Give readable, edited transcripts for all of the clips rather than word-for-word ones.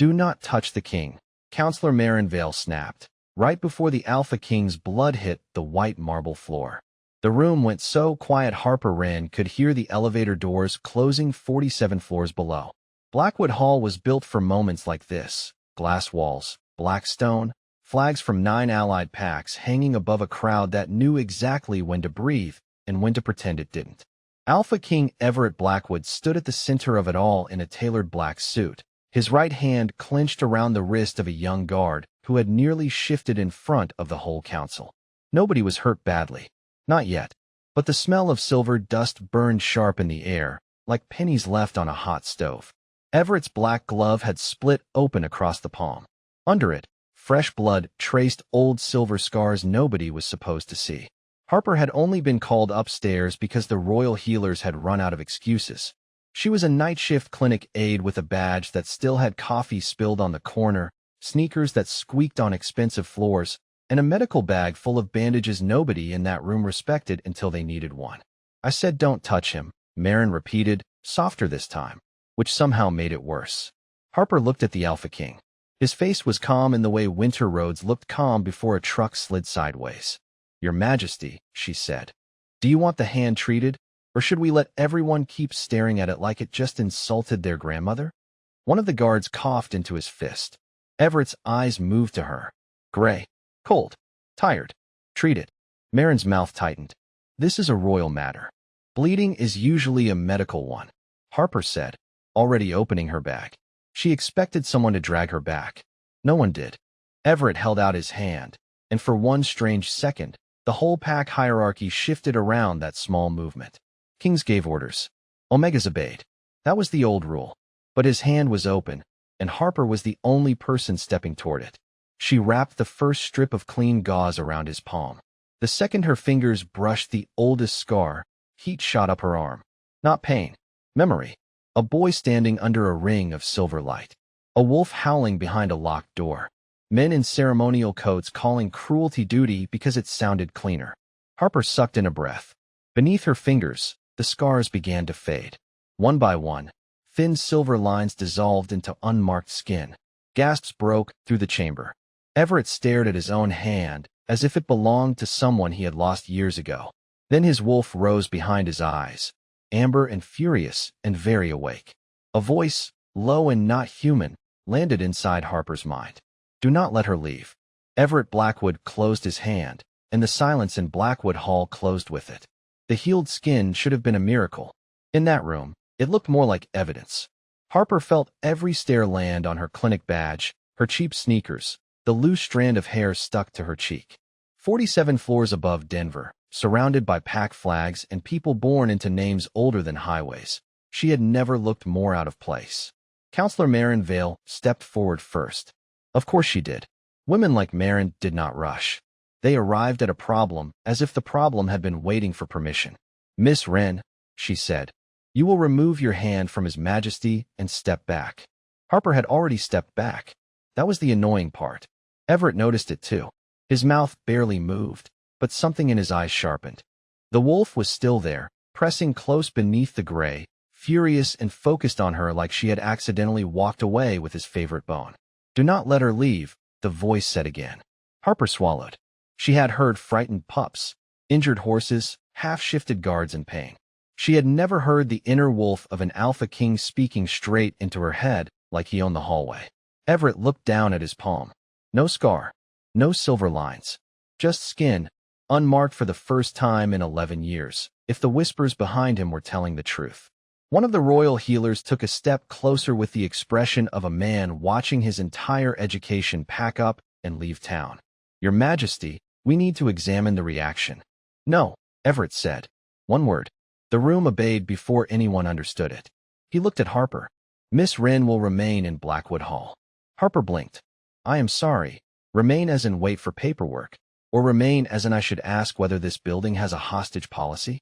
"Do not touch the king," Counselor Marinvale snapped, right before the Alpha King's blood hit the white marble floor. The room went so quiet Harper Wren could hear the elevator doors closing 47 floors below. Blackwood Hall was built for moments like this: glass walls, black stone, flags from 9 allied packs hanging above a crowd that knew exactly when to breathe and when to pretend it didn't. Alpha King Everett Blackwood stood at the center of it all in a tailored black suit, his right hand clenched around the wrist of a young guard who had nearly shifted in front of the whole council. Nobody was hurt badly. Not yet. But the smell of silver dust burned sharp in the air, like pennies left on a hot stove. Everett's black glove had split open across the palm. Under it, fresh blood traced old silver scars nobody was supposed to see. Harper had only been called upstairs because the royal healers had run out of excuses. She was a night shift clinic aide with a badge that still had coffee spilled on the corner, sneakers that squeaked on expensive floors, and a medical bag full of bandages nobody in that room respected until they needed one. "I said don't touch him," Marin repeated, softer this time, which somehow made it worse. Harper looked at the Alpha King. His face was calm in the way winter roads looked calm before a truck slid sideways. "Your Majesty," she said, "do you want the hand treated, or should we let everyone keep staring at it like it just insulted their grandmother?" One of the guards coughed into his fist. Everett's eyes moved to her. "Gray. Cold. Tired. Treat it." Marin's mouth tightened. "This is a royal matter. Bleeding is usually a medical one," Harper said, already opening her bag. She expected someone to drag her back. No one did. Everett held out his hand, and for one strange second, the whole pack hierarchy shifted around that small movement. Kings gave orders. Omegas obeyed. That was the old rule. But his hand was open, and Harper was the only person stepping toward it. She wrapped the first strip of clean gauze around his palm. The second her fingers brushed the oldest scar, heat shot up her arm. Not pain. Memory. A boy standing under a ring of silver light. A wolf howling behind a locked door. Men in ceremonial coats calling cruelty duty because it sounded cleaner. Harper sucked in a breath. Beneath her fingers, the scars began to fade. One by one, thin silver lines dissolved into unmarked skin. Gasps broke through the chamber. Everett stared at his own hand, as if it belonged to someone he had lost years ago. Then his wolf rose behind his eyes, amber and furious and very awake. A voice, low and not human, landed inside Harper's mind. "Do not let her leave." Everett Blackwood closed his hand, and the silence in Blackwood Hall closed with it. The healed skin should have been a miracle. In that room, it looked more like evidence. Harper felt every stare land on her clinic badge, her cheap sneakers, the loose strand of hair stuck to her cheek. 47 floors above Denver, surrounded by pack flags and people born into names older than highways, she had never looked more out of place. Counselor Marinvale stepped forward first. Of course she did. Women like Marin did not rush. They arrived at a problem as if the problem had been waiting for permission. "Miss Wren," she said, "you will remove your hand from His Majesty and step back." Harper had already stepped back. That was the annoying part. Everett noticed it too. His mouth barely moved, but something in his eyes sharpened. The wolf was still there, pressing close beneath the gray, furious and focused on her like she had accidentally walked away with his favorite bone. "Do not let her leave," the voice said again. Harper swallowed. She had heard frightened pups, injured horses, half-shifted guards in pain. She had never heard the inner wolf of an Alpha King speaking straight into her head like he owned the hallway. Everett looked down at his palm. No scar, no silver lines, just skin, unmarked for the first time in 11 years, if the whispers behind him were telling the truth. One of the royal healers took a step closer with the expression of a man watching his entire education pack up and leave town. "Your Majesty, we need to examine the reaction." "No," Everett said. One word. The room obeyed before anyone understood it. He looked at Harper. "Miss Wren will remain in Blackwood Hall." Harper blinked. "I am sorry. Remain as in wait for paperwork, or remain as in I should ask whether this building has a hostage policy?"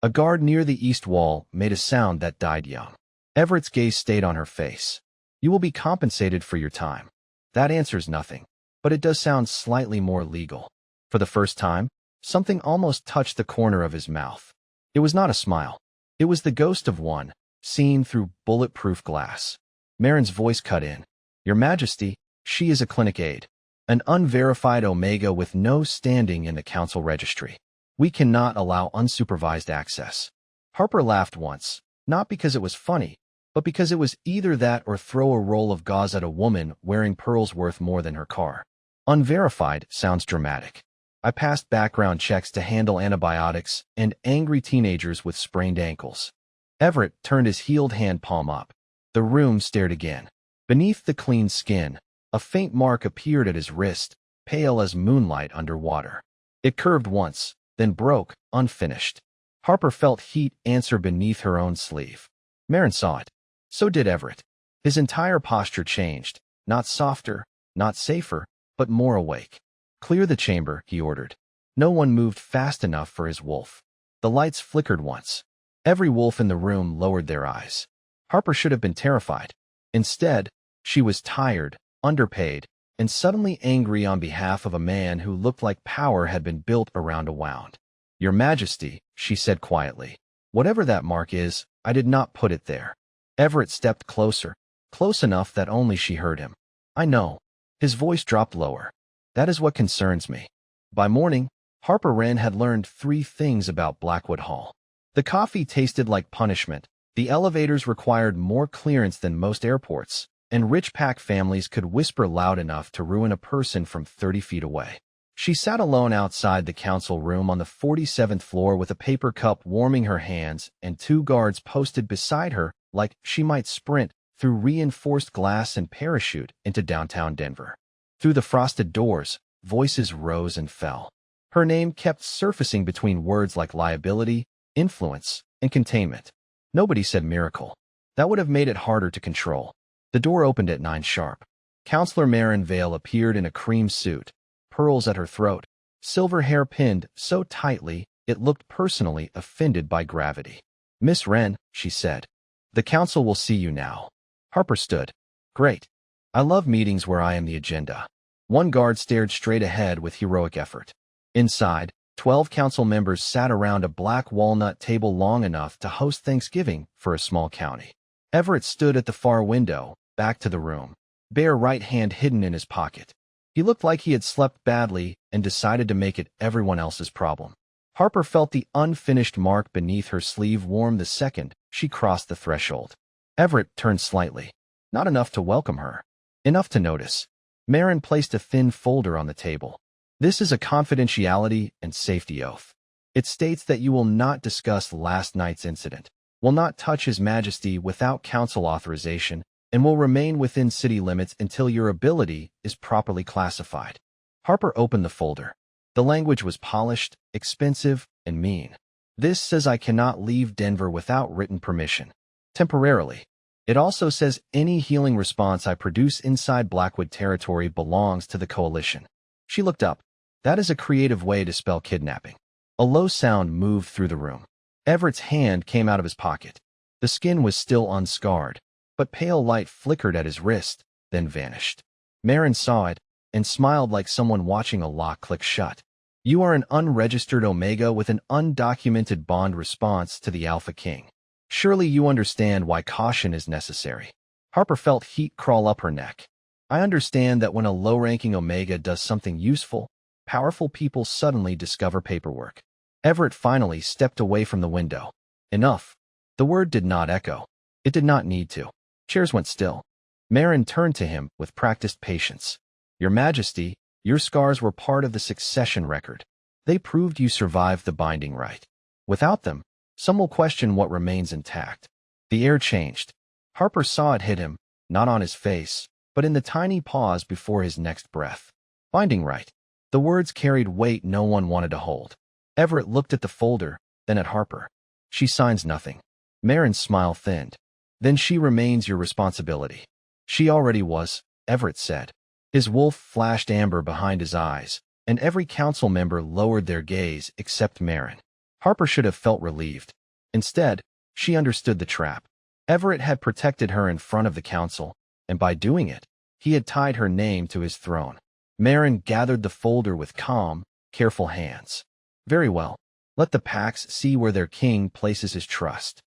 A guard near the east wall made a sound that died young. Everett's gaze stayed on her face. "You will be compensated for your time." That answers nothing, but it does sound slightly more legal. For the first time, something almost touched the corner of his mouth. It was not a smile. It was the ghost of one, seen through bulletproof glass. Marin's voice cut in. Your Majesty, she is a clinic aide, an unverified Omega with no standing in the council registry. We cannot allow unsupervised access. Harper laughed once, not because it was funny, but because it was either that or throw a roll of gauze at a woman wearing pearls worth more than her car. Unverified sounds dramatic. I passed background checks to handle antibiotics and angry teenagers with sprained ankles. Everett turned his healed hand palm up. The room stared again. Beneath the clean skin, a faint mark appeared at his wrist, pale as moonlight underwater. It curved once, then broke, unfinished. Harper felt heat answer beneath her own sleeve. Marin saw it. So did Everett. His entire posture changed, not softer, not safer, but more awake. Clear the chamber, he ordered. No one moved fast enough for his wolf. The lights flickered once. Every wolf in the room lowered their eyes. Harper should have been terrified. Instead, she was tired, underpaid, and suddenly angry on behalf of a man who looked like power had been built around a wound. Your Majesty, she said quietly. Whatever that mark is, I did not put it there. Everett stepped closer, close enough that only she heard him. I know. His voice dropped lower. That is what concerns me. By morning, Harper Wren had learned 3 things about Blackwood Hall. The coffee tasted like punishment, the elevators required more clearance than most airports, and rich pack families could whisper loud enough to ruin a person from 30 feet away. She sat alone outside the council room on the 47th floor with a paper cup warming her hands and 2 guards posted beside her like she might sprint through reinforced glass and parachute into downtown Denver. Through the frosted doors, voices rose and fell. Her name kept surfacing between words like liability, influence, and containment. Nobody said miracle. That would have made it harder to control. The door opened at 9 sharp. Counselor Marin Vale appeared in a cream suit, pearls at her throat, silver hair pinned so tightly it looked personally offended by gravity. Miss Wren, she said. The council will see you now. Harper stood. Great. I love meetings where I am the agenda. One guard stared straight ahead with heroic effort. Inside, 12 council members sat around a black walnut table long enough to host Thanksgiving for a small county. Everett stood at the far window, back to the room, bare right hand hidden in his pocket. He looked like he had slept badly and decided to make it everyone else's problem. Harper felt the unfinished mark beneath her sleeve warm the second she crossed the threshold. Everett turned slightly. Not enough to welcome her. Enough to notice. Marin placed a thin folder on the table. This is a confidentiality and safety oath. It states that you will not discuss last night's incident, will not touch His Majesty without council authorization, and will remain within city limits until your ability is properly classified. Harper opened the folder. The language was polished, expensive, and mean. This says I cannot leave Denver without written permission. Temporarily. It also says any healing response I produce inside Blackwood territory belongs to the coalition. She looked up. That is a creative way to spell kidnapping. A low sound moved through the room. Everett's hand came out of his pocket. The skin was still unscarred, but pale light flickered at his wrist, then vanished. Marin saw it and smiled like someone watching a lock click shut. You are an unregistered Omega with an undocumented bond response to the Alpha King. Surely you understand why caution is necessary. Harper felt heat crawl up her neck. I understand that when a low-ranking Omega does something useful, powerful people suddenly discover paperwork. Everett finally stepped away from the window. Enough. The word did not echo. It did not need to. Chairs went still. Marin turned to him with practiced patience. Your Majesty, your scars were part of the succession record. They proved you survived the binding rite. Without them, some will question what remains intact. The air changed. Harper saw it hit him, not on his face, but in the tiny pause before his next breath. Binding rite. The words carried weight no one wanted to hold. Everett looked at the folder, then at Harper. She signs nothing. Marin's smile thinned. Then she remains your responsibility. She already was, Everett said. His wolf flashed amber behind his eyes, and every council member lowered their gaze except Marin. Harper should have felt relieved. Instead, she understood the trap. Everett had protected her in front of the council, and by doing it, he had tied her name to his throne. Marin gathered the folder with calm, careful hands. Very well. Let the Pax see where their king places his trust.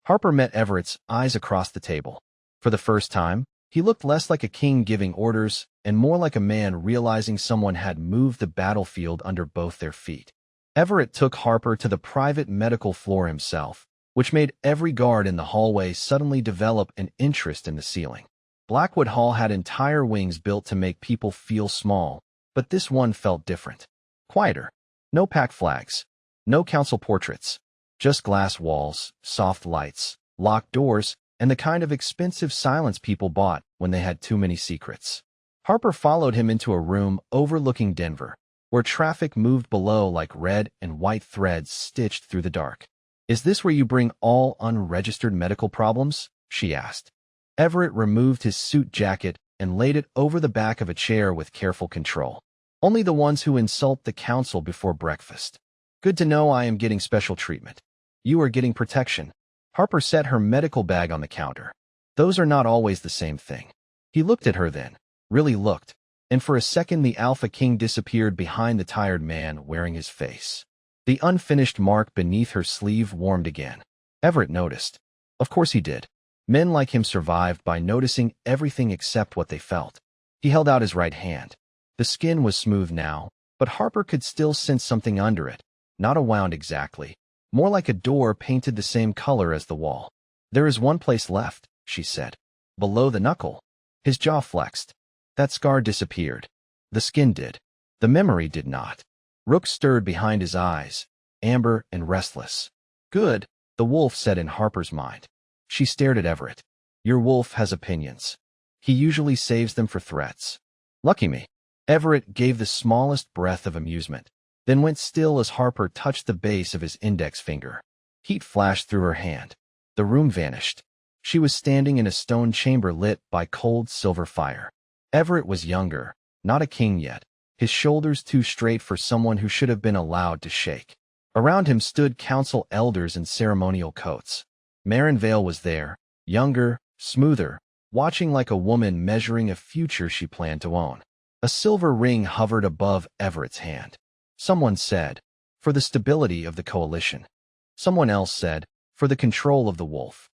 Harper met Everett's eyes across the table. For the first time, He looked less like a king giving orders and more like a man realizing someone had moved the battlefield under both their feet. Everett took Harper to the private medical floor himself, which made every guard in the hallway suddenly develop an interest in the ceiling. Blackwood Hall had entire wings built to make people feel small, but this one felt different. Quieter. No pack flags. No council portraits. Just glass walls, soft lights, locked doors, and the kind of expensive silence people bought when they had too many secrets. Harper followed him into a room overlooking Denver, where traffic moved below like red and white threads stitched through the dark. "Is this where you bring all unregistered medical problems?" she asked. Everett removed his suit jacket and laid it over the back of a chair with careful control. "Only the ones who insult the council before breakfast. Good to know I am getting special treatment. You are getting protection." Harper set her medical bag on the counter. "Those are not always the same thing." He looked at her then, really looked, and for a second the Alpha King disappeared behind the tired man wearing his face. The unfinished mark beneath her sleeve warmed again. Everett noticed. Of course he did. Men like him survived by noticing everything except what they felt. He held out his right hand. The skin was smooth now, but Harper could still sense something under it. Not a wound exactly. More like a door painted the same color as the wall. "There is one place left," she said. "Below the knuckle." His jaw flexed. That scar disappeared. The skin did. The memory did not. Rook stirred behind his eyes, amber and restless. "Good," the wolf said in Harper's mind. She stared at Everett. "Your wolf has opinions. He usually saves them for threats." "Lucky me." Everett gave the smallest breath of amusement, then went still as Harper touched the base of his index finger. Heat flashed through her hand. The room vanished. She was standing in a stone chamber lit by cold silver fire. Everett was younger, not a king yet, his shoulders too straight for someone who should have been allowed to shake. Around him stood council elders in ceremonial coats. Marin Vale was there, younger, smoother, watching like a woman measuring a future she planned to own. A silver ring hovered above Everett's hand. Someone said, "For the stability of the coalition." Someone else said, "For the control of the wolf."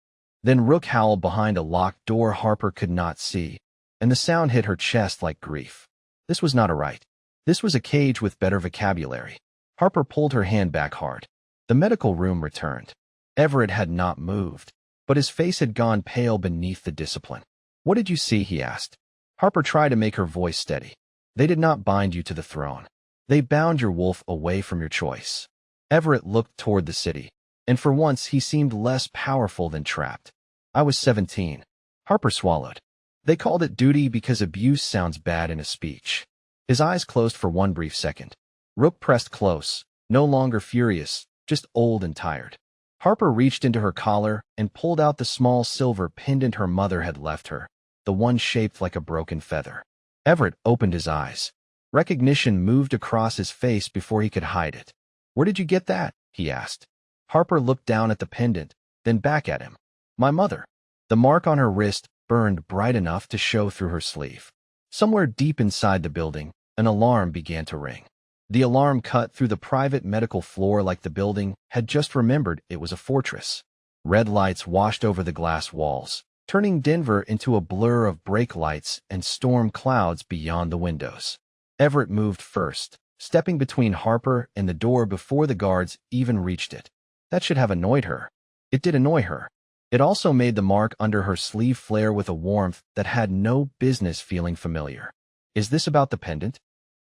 Then Rook howled behind a locked door Harper could not see, and the sound hit her chest like grief. This was not a right. This was a cage with better vocabulary. Harper pulled her hand back hard. The medical room returned. Everett had not moved, but his face had gone pale beneath the discipline. "What did you see?" he asked. Harper tried to make her voice steady. "They did not bind you to the throne. They bound your wolf away from your choice." Everett looked toward the city, and for once he seemed less powerful than trapped. "I was 17. Harper swallowed. "They called it duty because abuse sounds bad in a speech." His eyes closed for one brief second. Rook pressed close, no longer furious, just old and tired. Harper reached into her collar and pulled out the small silver pendant her mother had left her, the one shaped like a broken feather. Everett opened his eyes. Recognition moved across his face before he could hide it. "Where did you get that?" he asked. Harper looked down at the pendant, then back at him. "My mother." The mark on her wrist burned bright enough to show through her sleeve. Somewhere deep inside the building, an alarm began to ring. The alarm cut through the private medical floor like the building had just remembered it was a fortress. Red lights washed over the glass walls, turning Denver into a blur of brake lights and storm clouds beyond the windows. Everett moved first, stepping between Harper and the door before the guards even reached it. That should have annoyed her. It did annoy her. It also made the mark under her sleeve flare with a warmth that had no business feeling familiar. "Is this about the pendant?"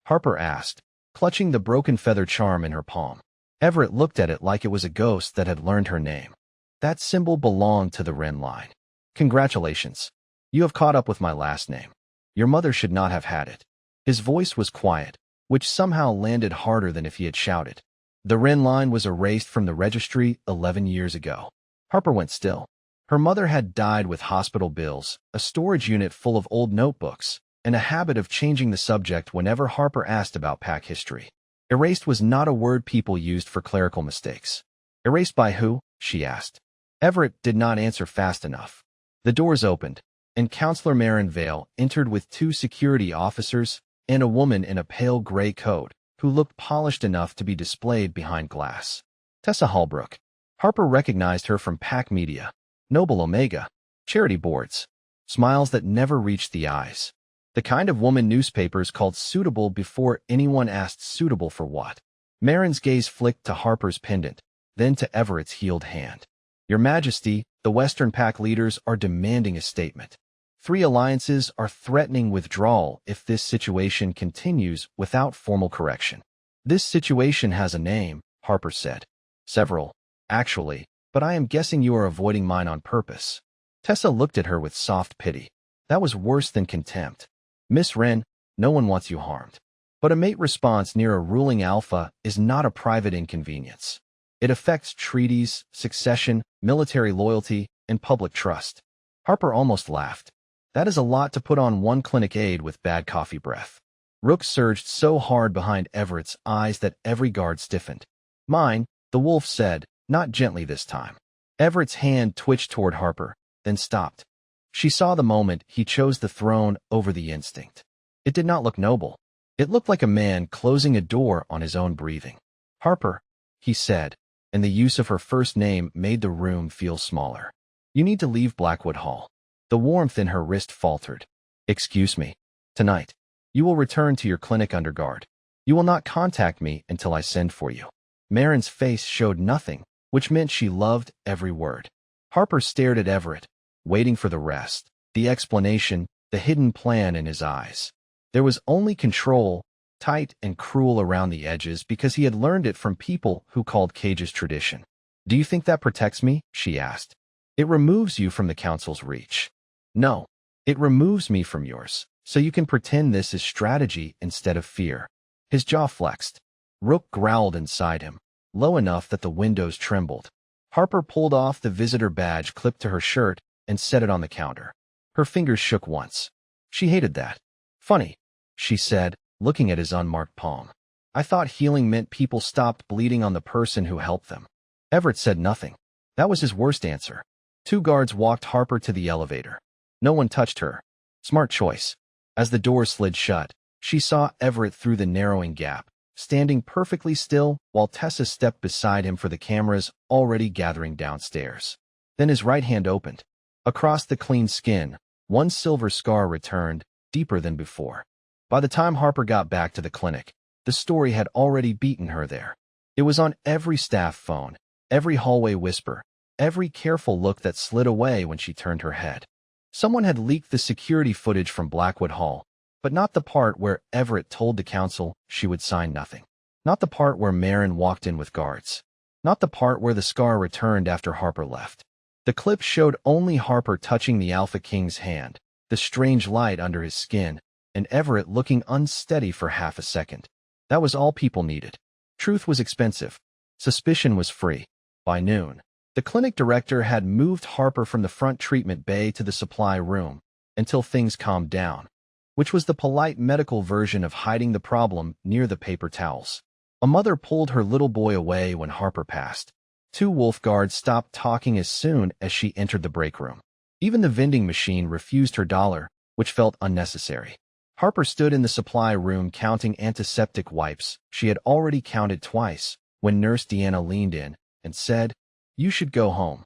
Harper asked, clutching the broken feather charm in her palm. Everett looked at it like it was a ghost that had learned her name. "That symbol belonged to the Wren line. Congratulations. You have caught up with my last name. Your mother should not have had it." His voice was quiet, which somehow landed harder than if he had shouted. "The Wren line was erased from the registry 11 years ago." Harper went still. Her mother had died with hospital bills, a storage unit full of old notebooks, and a habit of changing the subject whenever Harper asked about pack history. Erased was not a word people used for clerical mistakes. "Erased by who?" she asked. Everett did not answer fast enough. The doors opened, and Counselor Marin Vale entered with 2 security officers and a woman in a pale gray coat who looked polished enough to be displayed behind glass. Tessa Holbrook. Harper recognized her from Pack Media, Noble Omega, charity boards. smiles that never reached the eyes. The kind of woman newspapers called suitable before anyone asked suitable for what. Marin's gaze flicked to Harper's pendant, then to Everett's healed hand. Your Majesty, the Western Pack leaders are demanding a statement. 3 alliances are threatening withdrawal if this situation continues without formal correction. This situation has a name, Harper said. Several, actually, but I am guessing you are avoiding mine on purpose. Tessa looked at her with soft pity. That was worse than contempt. Miss Wren, no one wants you harmed. But a mate response near a ruling alpha is not a private inconvenience. It affects treaties, succession, military loyalty, and public trust. Harper almost laughed. That is a lot to put on one clinic aide with bad coffee breath. Rook surged so hard behind Everett's eyes that every guard stiffened. Mine, the wolf said, not gently this time. Everett's hand twitched toward Harper, then stopped. She saw the moment he chose the throne over the instinct. It did not look noble. It looked like a man closing a door on his own breathing. Harper, he said, and the use of her first name made the room feel smaller. You need to leave Blackwood Hall. The warmth in her wrist faltered. Excuse me. Tonight. You will return to your clinic under guard. You will not contact me until I send for you. Marin's face showed nothing, which meant she loved every word. Harper stared at Everett, waiting for the rest, the explanation, the hidden plan in his eyes. There was only control, tight and cruel around the edges because he had learned it from people who called cages tradition. Do you think that protects me? She asked. It removes you from the council's reach. No, it removes me from yours, so you can pretend this is strategy instead of fear. His jaw flexed. Rook growled inside him, low enough that the windows trembled. Harper pulled off the visitor badge clipped to her shirt and set it on the counter. Her fingers shook once. She hated that. Funny, she said, looking at his unmarked palm. I thought healing meant people stopped bleeding on the person who helped them. Everett said nothing. That was his worst answer. 2 guards walked Harper to the elevator. No one touched her. Smart choice. As the door slid shut, she saw Everett through the narrowing gap, standing perfectly still while Tessa stepped beside him for the cameras already gathering downstairs. Then his right hand opened. Across the clean skin, one silver scar returned, deeper than before. By the time Harper got back to the clinic, the story had already beaten her there. It was on every staff phone, every hallway whisper, every careful look that slid away when she turned her head. Someone had leaked the security footage from Blackwood Hall, but not the part where Everett told the council she would sign nothing. Not the part where Marin walked in with guards. Not the part where the scar returned after Harper left. The clip showed only Harper touching the Alpha King's hand, the strange light under his skin, and Everett looking unsteady for half a second. That was all people needed. Truth was expensive. Suspicion was free. By noon, the clinic director had moved Harper from the front treatment bay to the supply room until things calmed down, which was the polite medical version of hiding the problem near the paper towels. A mother pulled her little boy away when Harper passed. 2 wolf guards stopped talking as soon as she entered the break room. Even the vending machine refused her dollar, which felt unnecessary. Harper stood in the supply room counting antiseptic wipes. She had already counted twice when Nurse Deanna leaned in and said, "You should go home."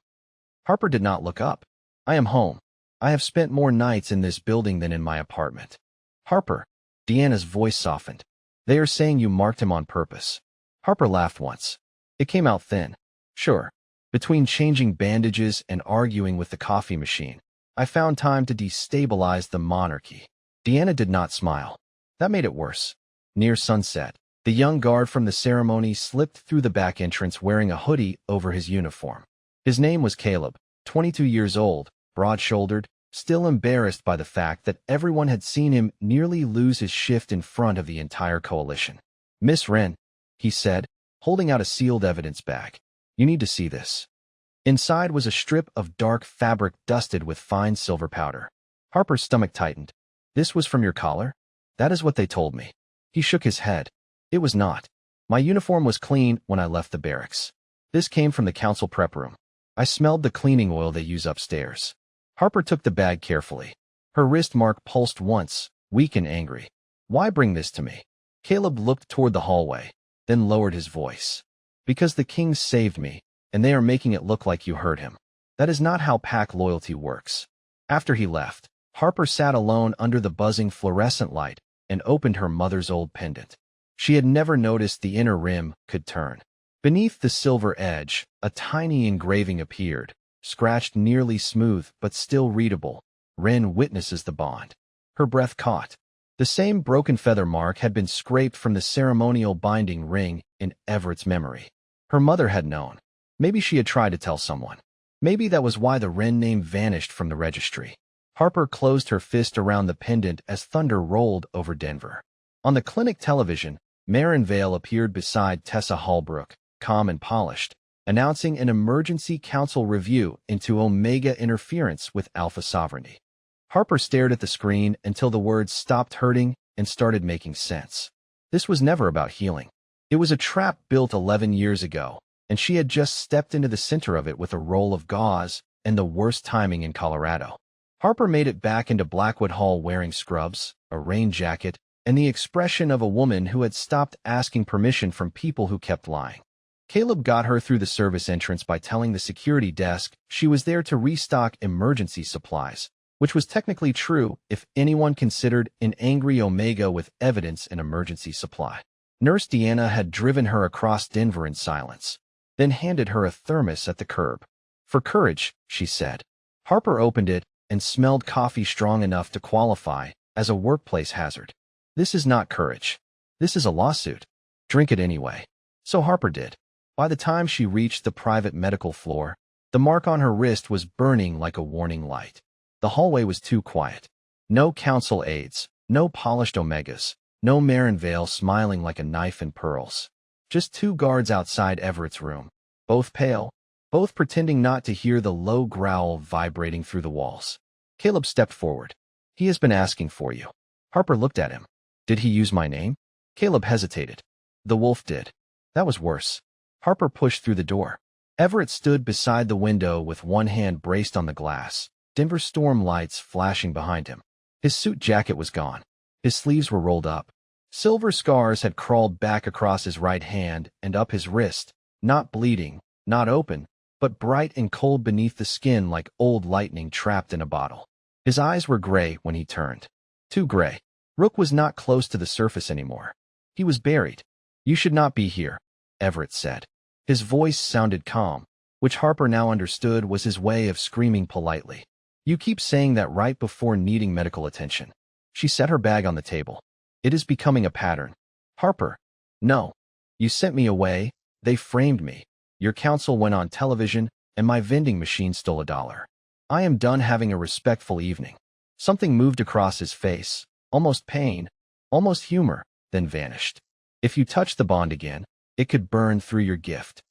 Harper did not look up. "I am home. I have spent more nights in this building than in my apartment." "Harper," Deanna's voice softened. "They are saying you marked him on purpose." Harper laughed once. It came out thin. "Sure. Between changing bandages and arguing with the coffee machine, I found time to destabilize the monarchy." Deanna did not smile. That made it worse. Near sunset, the young guard from the ceremony slipped through the back entrance wearing a hoodie over his uniform. His name was Caleb, 22 years old, broad-shouldered, still embarrassed by the fact that everyone had seen him nearly lose his shift in front of the entire coalition. "Miss Wren," he said, holding out a sealed evidence bag. "You need to see this." Inside was a strip of dark fabric dusted with fine silver powder. Harper's stomach tightened. "This was from your collar?" "That is what they told me." He shook his head. "It was not. My uniform was clean when I left the barracks. This came from the council prep room. I smelled the cleaning oil they use upstairs." Harper took the bag carefully. Her wrist mark pulsed once, weak and angry. "Why bring this to me?" Caleb looked toward the hallway, then lowered his voice. "Because the king saved me, and they are making it look like you hurt him. That is not how pack loyalty works." After he left, Harper sat alone under the buzzing fluorescent light and opened her mother's old pendant. She had never noticed the inner rim could turn. Beneath the silver edge, a tiny engraving appeared, scratched nearly smooth but still readable. Ren witnesses the bond. Her breath caught. The same broken feather mark had been scraped from the ceremonial binding ring in Everett's memory. Her mother had known. Maybe she had tried to tell someone. Maybe that was why the Ren name vanished from the registry. Harper closed her fist around the pendant as thunder rolled over Denver. On the clinic television, Marin Vale appeared beside Tessa Hallbrook, calm and polished, announcing an emergency council review into Omega interference with Alpha sovereignty. Harper stared at the screen until the words stopped hurting and started making sense. This was never about healing. It was a trap built 11 years ago, and she had just stepped into the center of it with a roll of gauze and the worst timing in Colorado. Harper made it back into Blackwood Hall wearing scrubs, a rain jacket, and the expression of a woman who had stopped asking permission from people who kept lying. Caleb got her through the service entrance by telling the security desk she was there to restock emergency supplies, which was technically true if anyone considered an angry Omega with evidence an emergency supply. Nurse Deanna had driven her across Denver in silence, then handed her a thermos at the curb. "For courage," she said. Harper opened it and smelled coffee strong enough to qualify as a workplace hazard. "This is not courage. This is a lawsuit. Drink it anyway." So Harper did. By the time she reached the private medical floor, the mark on her wrist was burning like a warning light. The hallway was too quiet. No council aides, no polished Omegas, no Marin Vale smiling like a knife in pearls. Just two guards outside Everett's room, both pale, both pretending not to hear the low growl vibrating through the walls. Caleb stepped forward. "He has been asking for you." Harper looked at him. "Did he use my name?" Caleb hesitated. "The wolf did." That was worse. Harper pushed through the door. Everett stood beside the window with one hand braced on the glass, Denver storm lights flashing behind him. His suit jacket was gone. His sleeves were rolled up. Silver scars had crawled back across his right hand and up his wrist, not bleeding, not open, but bright and cold beneath the skin like old lightning trapped in a bottle. His eyes were gray when he turned. Too gray. Rook was not close to the surface anymore. He was buried. "You should not be here," Everett said. His voice sounded calm, which Harper now understood was his way of screaming politely. "You keep saying that right before needing medical attention." She set her bag on the table. "It is becoming a pattern." "Harper." "No. You sent me away. They framed me. Your counsel went on television, and my vending machine stole $1. I am done having a respectful evening." Something moved across his face, almost pain, almost humor, then vanished. "If you touch the bond again, it could burn through your gift."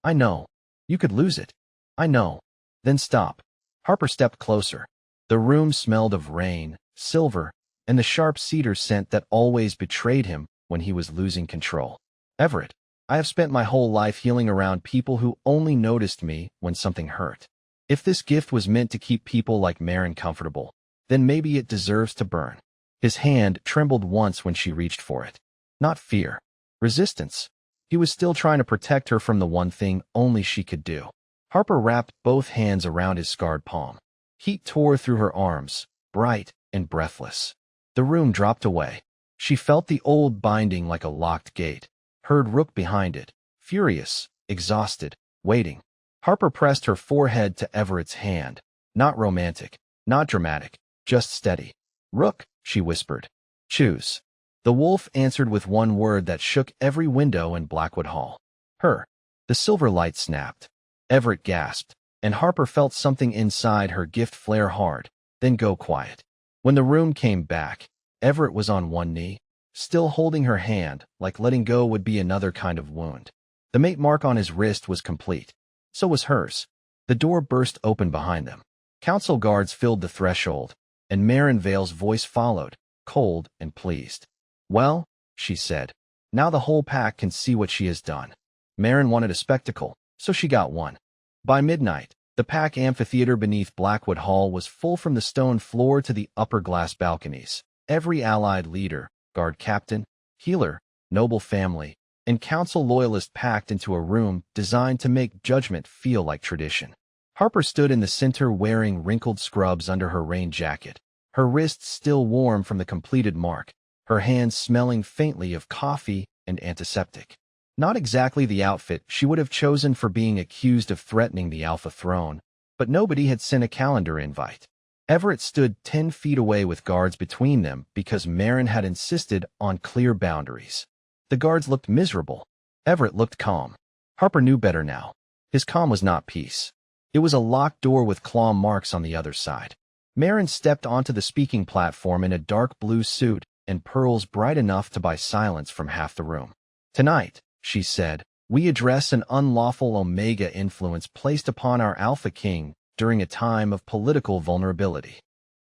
"I know. You could lose it." "I know." "Then stop." Harper stepped closer. The room smelled of rain, silver, and the sharp cedar scent that always betrayed him when he was losing control. "Everett, I have spent my whole life healing around people who only noticed me when something hurt. If this gift was meant to keep people like Marin comfortable, then maybe it deserves to burn." His hand trembled once when she reached for it. Not fear. Resistance. He was still trying to protect her from the one thing only she could do. Harper wrapped both hands around his scarred palm. Heat tore through her arms, bright and breathless. The room dropped away. She felt the old binding like a locked gate, heard Rook behind it, furious, exhausted, waiting. Harper pressed her forehead to Everett's hand. Not romantic, not dramatic, just steady. "Rook," she whispered. "Choose." The wolf answered with one word that shook every window in Blackwood Hall. "Her." The silver light snapped. Everett gasped, and Harper felt something inside her gift flare hard, then go quiet. When the room came back, Everett was on one knee, still holding her hand, like letting go would be another kind of wound. The mate mark on his wrist was complete. So was hers. The door burst open behind them. Council guards filled the threshold, and Marin Vale's voice followed, cold and pleased. "Well," she said, "now the whole pack can see what she has done." Marin wanted a spectacle, so she got one. By midnight, the pack amphitheater beneath Blackwood Hall was full from the stone floor to the upper glass balconies. Every allied leader, guard captain, healer, noble family, and council loyalist packed into a room designed to make judgment feel like tradition. Harper stood in the center wearing wrinkled scrubs under her rain jacket, her wrists still warm from the completed mark, her hands smelling faintly of coffee and antiseptic. Not exactly the outfit she would have chosen for being accused of threatening the Alpha throne, but nobody had sent a calendar invite. Everett stood 10 feet away with guards between them because Marin had insisted on clear boundaries. The guards looked miserable. Everett looked calm. Harper knew better now. His calm was not peace. It was a locked door with claw marks on the other side. Marin stepped onto the speaking platform in a dark blue suit and pearls bright enough to buy silence from half the room. "Tonight," she said, "we address an unlawful Omega influence placed upon our Alpha King during a time of political vulnerability."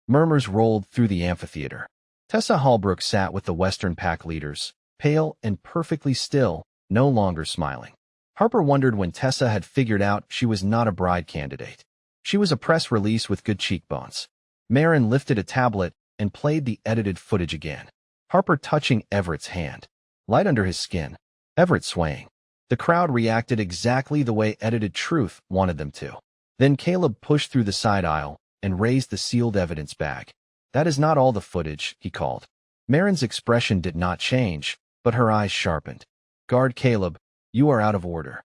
Murmurs rolled through the amphitheater. Tessa Hallbrook sat with the Western Pack leaders, pale and perfectly still, no longer smiling. Harper wondered when Tessa had figured out she was not a bride candidate. She was a press release with good cheekbones. Marin lifted a tablet and played the edited footage again. Harper touching Everett's hand. Light under his skin. Everett swaying. The crowd reacted exactly the way edited truth wanted them to. Then Caleb pushed through the side aisle and raised the sealed evidence bag. "That is not all the footage," he called. Marin's expression did not change, but her eyes sharpened. "Guard Caleb, you are out of order."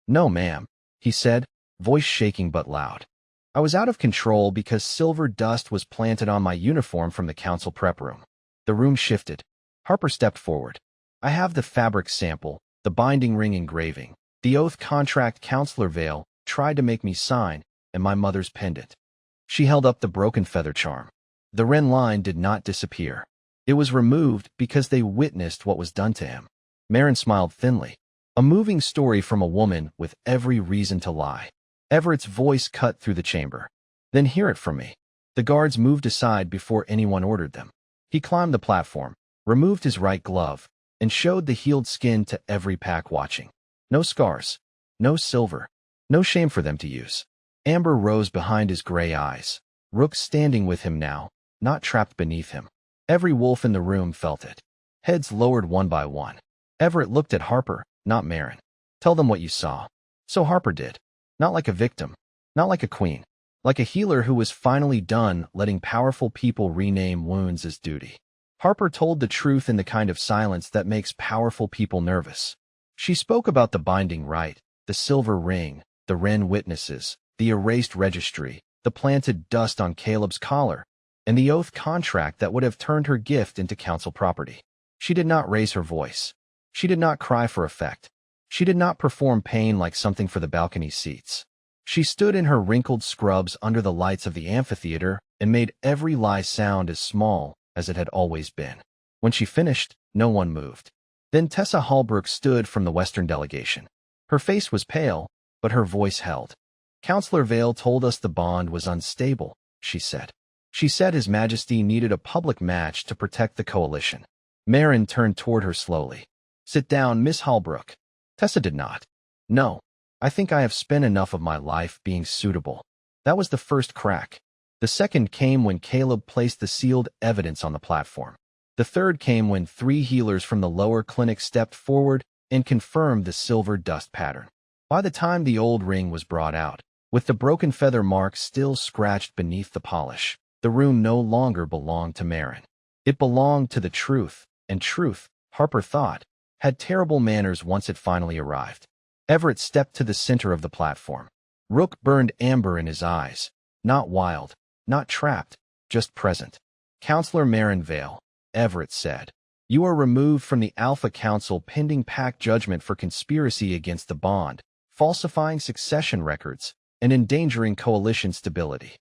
"No, ma'am," he said, voice shaking but loud. "I was out of control because silver dust was planted on my uniform from the council prep room." The room shifted. Harper stepped forward. "I have the fabric sample, the binding ring engraving, the oath contract Counselor Vale tried to make me sign, and my mother's pendant." She held up the broken feather charm. The Ren line did not disappear. It was removed because they witnessed what was done to him. Marin smiled thinly. A moving story from a woman with every reason to lie. Everett's voice cut through the chamber. "Then hear it from me." The guards moved aside before anyone ordered them. He climbed the platform, removed his right glove, and showed the healed skin to every pack watching. No scars, no silver, no shame for them to use. Amber rose behind his gray eyes. Rook standing with him now, not trapped beneath him. Every wolf in the room felt it. Heads lowered one by one. Everett looked at Harper, not Marin. "Tell them what you saw." So Harper did. Not like a victim, not like a queen, like a healer who was finally done letting powerful people rename wounds as duty. Harper told the truth in the kind of silence that makes powerful people nervous. She spoke about the binding rite, the silver ring, the Ren witnesses, the erased registry, the planted dust on Caleb's collar, and the oath contract that would have turned her gift into council property. She did not raise her voice. She did not cry for effect. She did not perform pain like something for the balcony seats. She stood in her wrinkled scrubs under the lights of the amphitheater and made every lie sound as small as it had always been. When she finished, no one moved. Then Tessa Hallbrook stood from the Western delegation. Her face was pale, but her voice held. "Counselor Vale told us the bond was unstable," she said. "She said His Majesty needed a public match to protect the coalition." Marin turned toward her slowly. "Sit down, Miss Hallbrook." Tessa did not. "No, I think I have spent enough of my life being suitable." That was the first crack. The second came when Caleb placed the sealed evidence on the platform. The third came when 3 healers from the lower clinic stepped forward and confirmed the silver dust pattern. By the time the old ring was brought out, with the broken feather mark still scratched beneath the polish, the room no longer belonged to Marin. It belonged to the truth, and truth, Harper thought, had terrible manners once it finally arrived. Everett stepped to the center of the platform. Rook burned amber in his eyes. Not wild, not trapped, just present. "Counselor Marin Vale," Everett said, "you are removed from the Alpha Council pending pack judgment for conspiracy against the bond, falsifying succession records, and endangering coalition stability."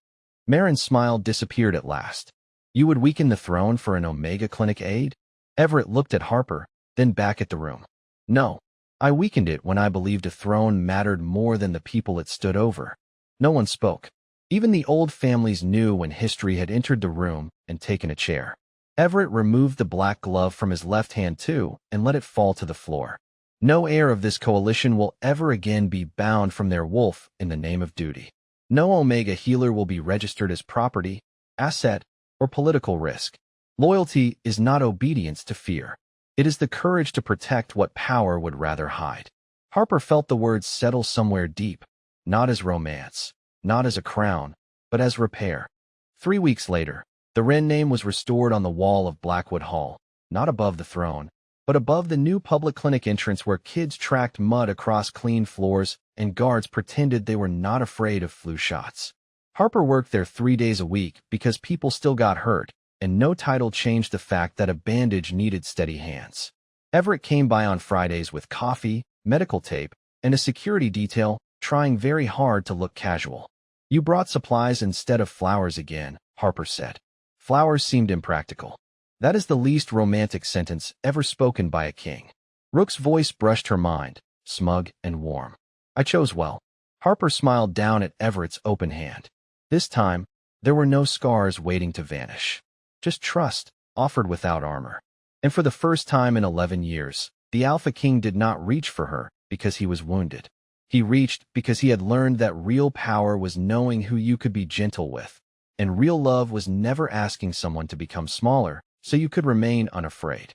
Marin's smile disappeared at last. "You would weaken the throne for an Omega Clinic aid?" Everett looked at Harper, then back at the room. "No, I weakened it when I believed a throne mattered more than the people it stood over." No one spoke. Even the old families knew when history had entered the room and taken a chair. Everett removed the black glove from his left hand too and let it fall to the floor. "No heir of this coalition will ever again be bound from their wolf in the name of duty. No Omega healer will be registered as property, asset, or political risk. Loyalty is not obedience to fear. It is the courage to protect what power would rather hide." Harper felt the words settle somewhere deep, not as romance, not as a crown, but as repair. 3 weeks later, The Wren name was restored on the wall of Blackwood Hall, not above the throne, but above the new public clinic entrance where kids tracked mud across clean floors and guards pretended they were not afraid of flu shots. Harper worked there 3 days a week because people still got hurt, and no title changed the fact that a bandage needed steady hands. Everett came by on Fridays with coffee, medical tape, and a security detail, trying very hard to look casual. "You brought supplies instead of flowers again," Harper said. Flowers seemed impractical. That is the least romantic sentence ever spoken by a king. Rook's voice brushed her mind, smug and warm. "I chose well." Harper smiled down at Everett's open hand. This time, there were no scars waiting to vanish. Just trust, offered without armor. And for the first time in 11 years, the Alpha King did not reach for her because he was wounded. He reached because he had learned that real power was knowing who you could be gentle with, and real love was never asking someone to become smaller so you could remain unafraid.